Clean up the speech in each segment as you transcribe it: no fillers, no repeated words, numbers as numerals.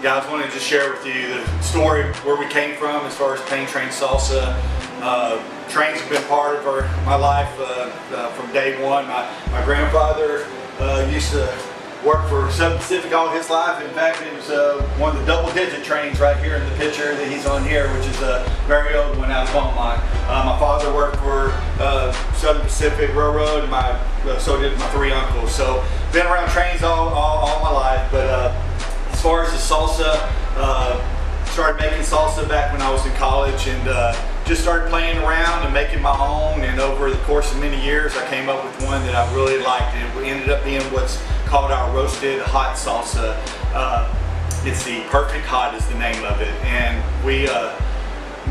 Guys, I wanted to just share with you the story where we came from as far as paint train salsa. Trains have been part of my life from day one. My grandfather used to work for Southern Pacific all his life. In fact, it was one of the double-digit trains right here in the picture that he's on here, which is a very old one out of Beaumont. My father worked for Southern Pacific Railroad, and so did my three uncles. So been around trains all my life. But as far as the salsa, started making salsa back when I was in college, and just started playing around and making my own. And over the course of many years, I came up with one that I really liked. It ended up being what's called our roasted hot salsa. It's the Perfect Hot is the name of it, and we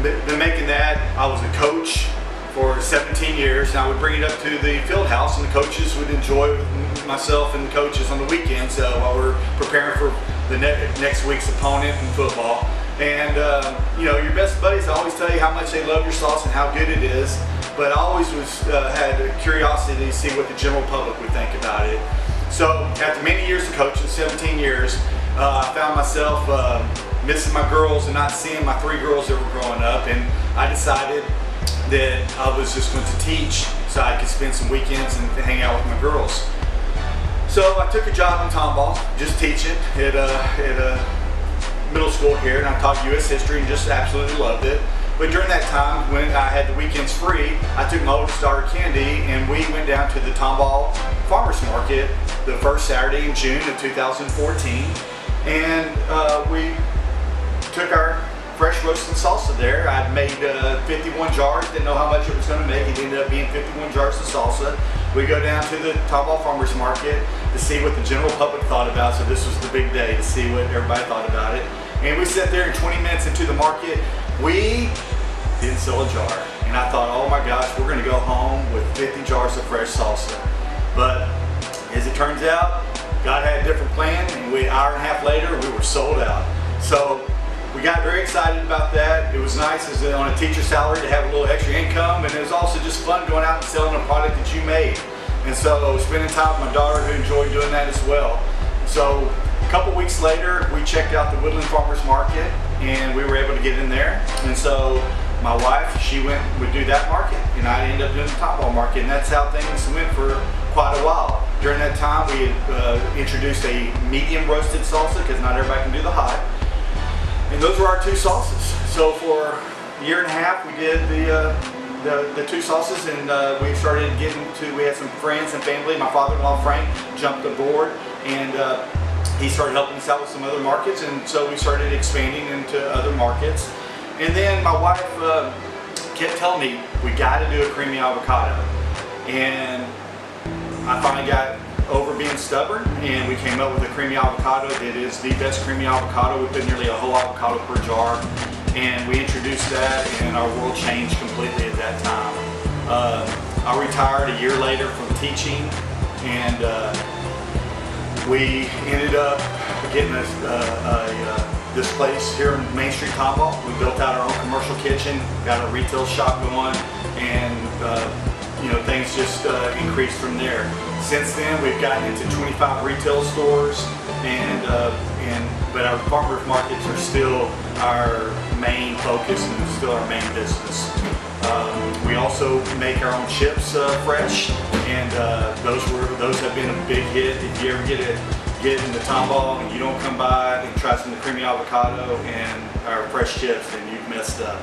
been making that. I was a coach for 17 years, and I would bring it up to the field house, and the coaches would enjoy with myself and the coaches on the weekends while we're preparing for the next week's opponent in football. And you know, your best buddies always tell you how much they love your sauce and how good it is, but I always had a curiosity to see what the general public would think about it. So after many years of coaching, 17 years, I found myself missing my girls and not seeing my three girls that were growing up, and I decided that I was just going to teach so I could spend some weekends and hang out with my girls. So I took a job in Tomball, just teaching at a middle school here, and I taught U.S. history and just absolutely loved it. But during that time, when I had the weekends free, I took my oldest daughter, Candy, and we went down to the Tomball Farmers Market the first Saturday in June of 2014, and we took our fresh roasted salsa there. I'd made 51 jars, didn't know how much it was going to make. It ended up being 51 jars of salsa. We go down to the Tomball Farmers Market to see what the general public thought about, so this was the big day to see what everybody thought about it. And we sat there, and 20 minutes into the market, we didn't sell a jar. And I thought, oh my gosh, we're going to go home with 50 jars of fresh salsa. But as it turns out, God had a different plan, and an hour and a half later, we were sold out. So we got very excited about that. It was nice as on a teacher salary to have a little extra income, and it was also just fun going out and selling a product that you made. And so spending time with my daughter, who enjoyed doing that as well. So a couple weeks later, we checked out the Woodland Farmers Market, and we were able to get in there. And so my wife, she would do that market, and I ended up doing the Tomball market, and that's how things went for quite a while. During that time, we had introduced a medium roasted salsa, because not everybody can do the hot. And those were our two sauces. So for a year and a half, we did the two sauces, and we started we had some friends and family. My father-in-law, Frank, jumped aboard, and he started helping us out with some other markets, and so we started expanding into other markets. And then my wife kept telling me, we got to do a creamy avocado. And I finally got over being stubborn, and we came up with a creamy avocado that is the best creamy avocado. We put nearly a whole avocado per jar, and we introduced that, and our world changed completely at that time. I retired a year later from teaching, and we ended up getting this place here in Main Street Tomball. We built out our own commercial kitchen, got a retail shop going, and you know, things just increased from there. Since then, we've gotten into 25 retail stores, but our farmers markets are still our main focus and still our main business. We also make our own chips fresh, and those have been a big hit. If you ever get in the Tomball and you don't come by and try some of the creamy avocado and our fresh chips, then you've messed up.